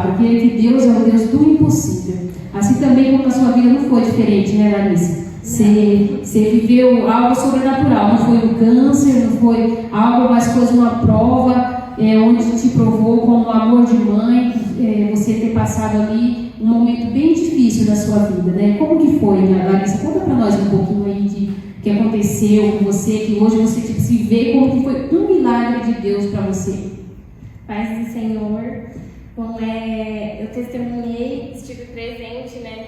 Porque que Deus é o Deus do impossível. Assim também como na sua vida não foi diferente, né, Larissa? Você viveu algo sobrenatural, não foi um câncer, não foi algo, mas foi uma prova onde te provou como um amor de mãe, você ter passado ali um momento bem difícil da sua vida, né? Como que foi, né, Larissa? Conta para nós um pouquinho aí de que aconteceu com você, que hoje você se vê como que foi um milagre de Deus para você. Paz do Senhor. Bom, eu testemunhei, estive presente, né,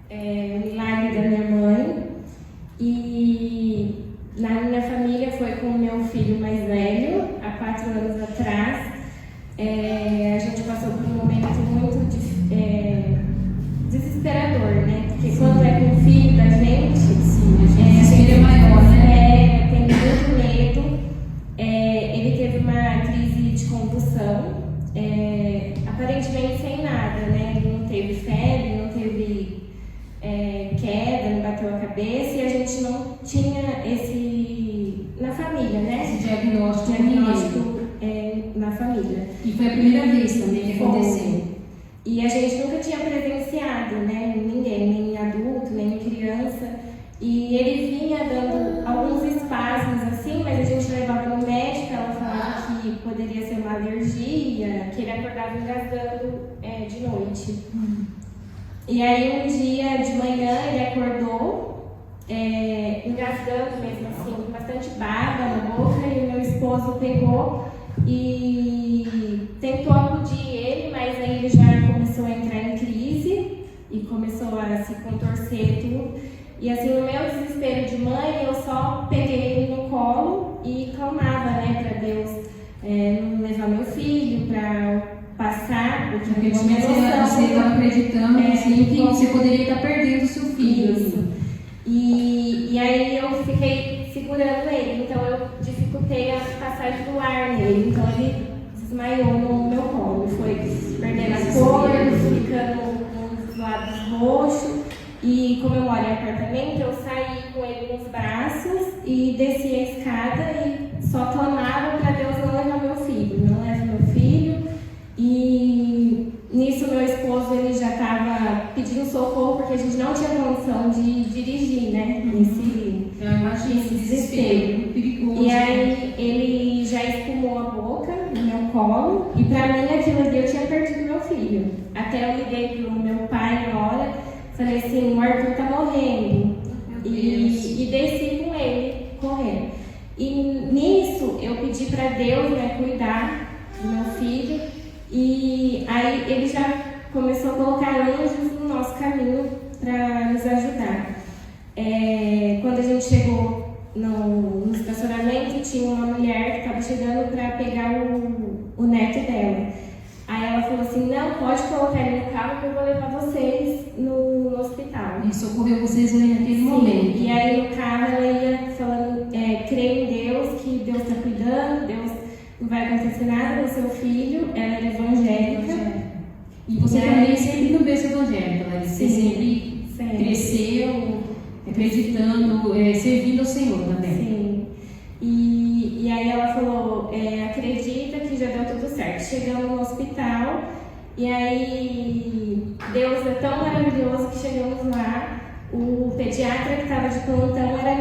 o milagre da minha mãe, e na minha família foi com o meu filho mais velho, há 4 anos atrás. A gente passou por um momento muito desesperador, né, porque quando é com o filho da gente, a gente é maior, né? Tem muito medo. Ele teve uma crise de convulsão. Aparentemente sem nada, né? Ele não teve febre, não teve queda, não bateu a cabeça, e a gente não tinha esse na família, né? Esse diagnóstico na família. E foi a primeira vez também que aconteceu. E a gente nunca tinha presenciado, né? Ninguém, nem adulto, nem criança. E ele vinha dando alguns espasmos assim, mas a gente levava no médico, ela falava que poderia ser uma alergia, que ele acordava engasgando de noite. E aí um dia de manhã ele acordou engasgando mesmo assim, com bastante baba na boca, e o meu esposo pegou e tentou acudir ele, mas aí ele já começou a entrar em crise e começou a se contorcer tudo. E assim, no meu desespero de mãe, eu só peguei ele no colo e clamava, né, para Deus não levar meu filho, para passar, porque naquele momento você estava acreditando assim, que você poderia estar perdendo o seu filho. Isso. E aí eu fiquei segurando ele, então eu dificultei a passagem do ar nele, então ele desmaiou no meu colo, foi perdendo as cores, ficando com os lábios roxos. E como eu moro em apartamento, eu saí com ele nos braços e desci a escada e só clamava para Deus não levar meu filho, não leva meu filho. E nisso meu esposo ele já estava pedindo socorro porque a gente não tinha condição de dirigir, né? Nesse desespero. Perigoso. E aí ele já espumou a boca no meu colo, e para mim aquilo ali eu tinha perdido meu filho. Até eu liguei pro meu pai na hora. Falei assim, o Arthur tá morrendo. E desci com ele, correndo. E nisso eu pedi para Deus, né, cuidar do meu filho. E aí ele já começou a colocar anjos no nosso caminho para nos ajudar. Quando a gente chegou no estacionamento, tinha uma mulher que estava chegando para pegar o neto dela. Aí ela falou assim, não, pode colocar ele no carro que eu vou levar vocês no hospital. E socorreu vocês ali naquele momento. E aí no carro ela ia falando, creio em Deus, que Deus está cuidando, Deus não vai acontecer nada com seu filho, ela era evangélica. E você também sempre no berço evangélico, né? Você sempre cresceu acreditando, servindo ao Senhor também. Sim. E aí ela falou, acredita que já deu tudo certo. Chegamos no hospital e aí Deus é tão maravilhoso que chegamos lá. O pediatra que estava de plantão era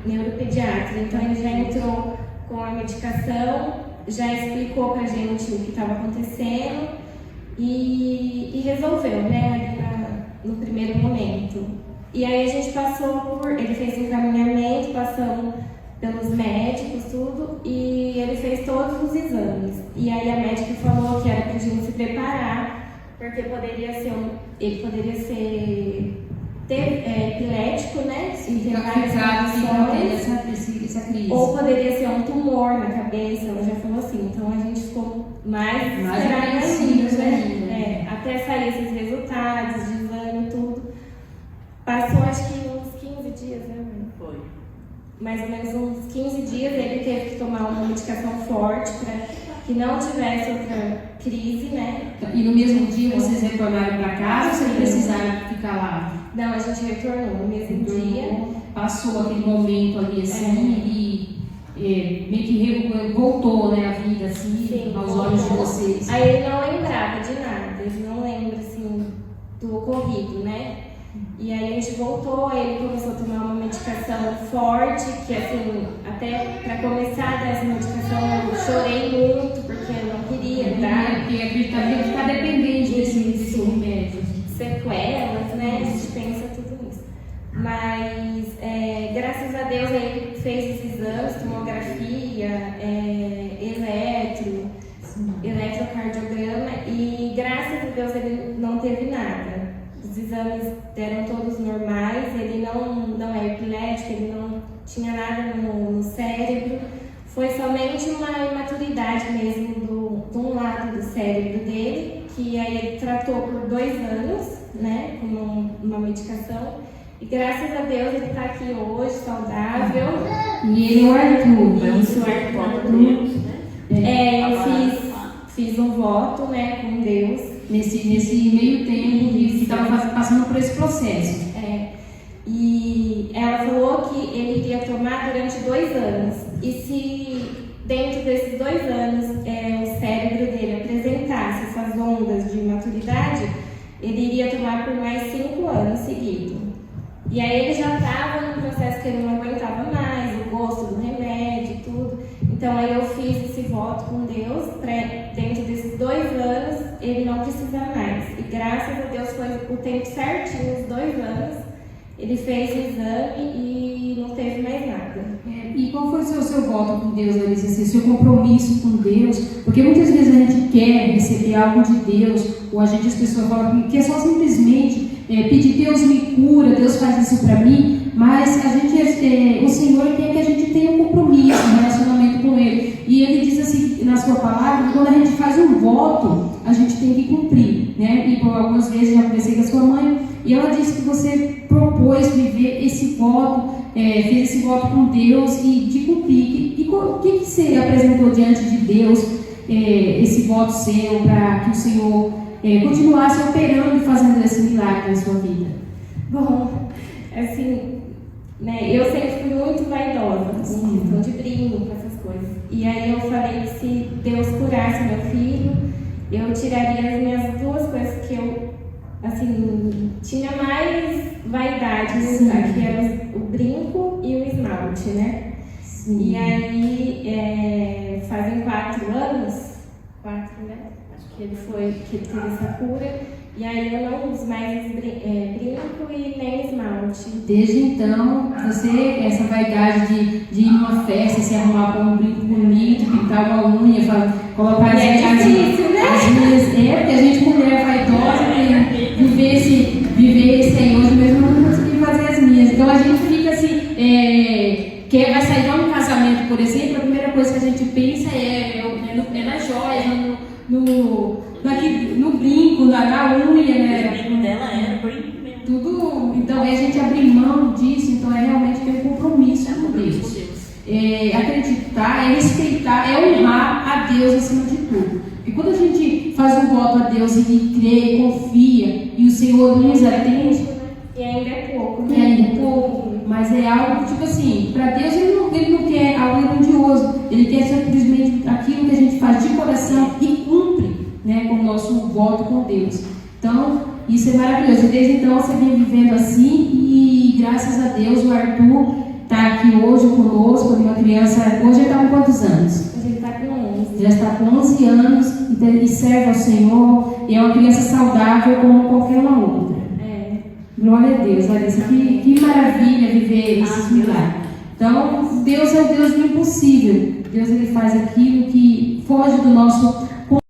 neuropediatra. Então ele já entrou com a medicação, já explicou pra gente o que estava acontecendo e resolveu, né, no primeiro momento. E aí a gente ele fez um encaminhamento, passamos pelos médicos, tudo, e ele fez todos os exames. E aí a médica falou que era pra gente se preparar, porque ele poderia ter epilético, né? Essa crise. Ou poderia ser um tumor na cabeça, ela já falou assim. Então a gente ficou mais apreensivo, né? Até sair esses resultados de exame e tudo. Passou acho que uns 15 dias, né? Foi. Mais ou menos uns 15 dias ele teve que tomar uma medicação forte para que não tivesse outra crise, né? E no mesmo dia vocês retornaram para casa ou vocês precisaram ficar lá? Não, a gente retornou no mesmo dia. Passou aquele momento ali assim e meio que voltou, né, a vida assim, aos olhos de vocês. Aí ele não lembrava de nada, né? E aí a gente voltou, ele começou a tomar uma medicação forte, que assim, até para começar dessa medicação eu chorei muito, porque eu não queria dar. Porque ele está dependente desse remédio. Sequelas, né? A gente pensa tudo nisso. Mas, graças a Deus, ele fez esses exames, tomografia, eletrocardiograma, e graças a Deus ele não teve nada. Os exames deram todos normais, ele não é epilético, ele não tinha nada no cérebro. Foi somente uma imaturidade mesmo de um lado do cérebro dele, que aí ele tratou por 2 anos, né, com uma medicação. E graças a Deus ele está aqui hoje, saudável. E ele é o Arthur. Isso, o Arthur. Eu fiz um voto, né, com Deus. Nesse meio tempo que estava passando por esse processo. E ela falou que ele iria tomar durante 2 anos. E se dentro desses 2 anos o cérebro dele apresentasse essas ondas de maturidade, ele iria tomar por mais 5 anos seguidos. E aí ele já estava num processo que ele não aguentava mais, o gosto do remédio e tudo. Então aí eu fiz esse voto com Deus, para dentro desses 2 anos ele não precisar mais. E graças a Deus foi o tempo certinho, os 2 anos, ele fez o exame e não teve mais nada. E qual foi o seu voto com Deus, Larissa? Assim, seu compromisso com Deus? Porque muitas vezes a gente quer receber algo de Deus, ou as pessoas falam que é só simplesmente pedir, Deus me cura, Deus faz isso para mim, mas o Senhor quer que a gente tenha um compromisso, um relacionamento com Ele. E Ele diz assim, na sua palavra, que quando a gente faz um voto, a gente tem que cumprir, né? E por algumas vezes já conversei com a sua mãe, e ela disse que você propôs viver esse voto, fez esse voto com Deus e de cumprir. E o que você apresentou diante de Deus, esse voto seu, para que o Senhor continuasse operando e fazendo esse milagre na sua vida? Bom, assim, né, eu sempre fui muito vaidosa, com questão de brinco, com essas coisas. E aí eu falei que se Deus curasse meu filho, eu tiraria as minhas 2 coisas que eu, assim, tinha mais vaidade de usar, que era o brinco e o esmalte, né? Sim. E aí, fazem 4 anos, 4, né? Acho que ele teve essa cura. E aí eu não uso mais brinco e nem esmalte. Desde então, essa vaidade de ir numa festa, se arrumar com um brinco bonito, pintar uma unha, colocar as unhas, porque a gente, mulher vaidosa, viver esse aí hoje mesmo, eu não consegui fazer as minhas. Então a gente fica assim, vai sair de um casamento, por exemplo, a primeira coisa que a gente pensa é nas joias, no brinco, na unha, né? O brinco dela era brinco mesmo. Tudo, então a gente abrir mão disso, então realmente ter um compromisso com Deus. Acreditar, respeitar, honrar a Deus acima de tudo. E quando a gente faz um voto a Deus e crê, confia, e o Senhor nos atende, e ainda é pouco, né? Ainda é pouco, mas é algo tipo assim, para Deus ele não quer algo grandioso, Ele quer simplesmente aquilo que a gente faz de coração e cumpre, né, com o nosso voto com Deus. Então, isso é maravilhoso. E desde então você vem vivendo assim, e graças a Deus o Arthur está aqui hoje conosco, uma criança. Hoje ele está com quantos anos? Hoje ele está com 11. Já está com 11 anos, então ele serve ao Senhor, e é uma criança saudável como qualquer uma outra. Glória a Deus, Larissa, que maravilha viver esses milagres. Então, Deus é o Deus do impossível. Deus ele faz aquilo que foge do nosso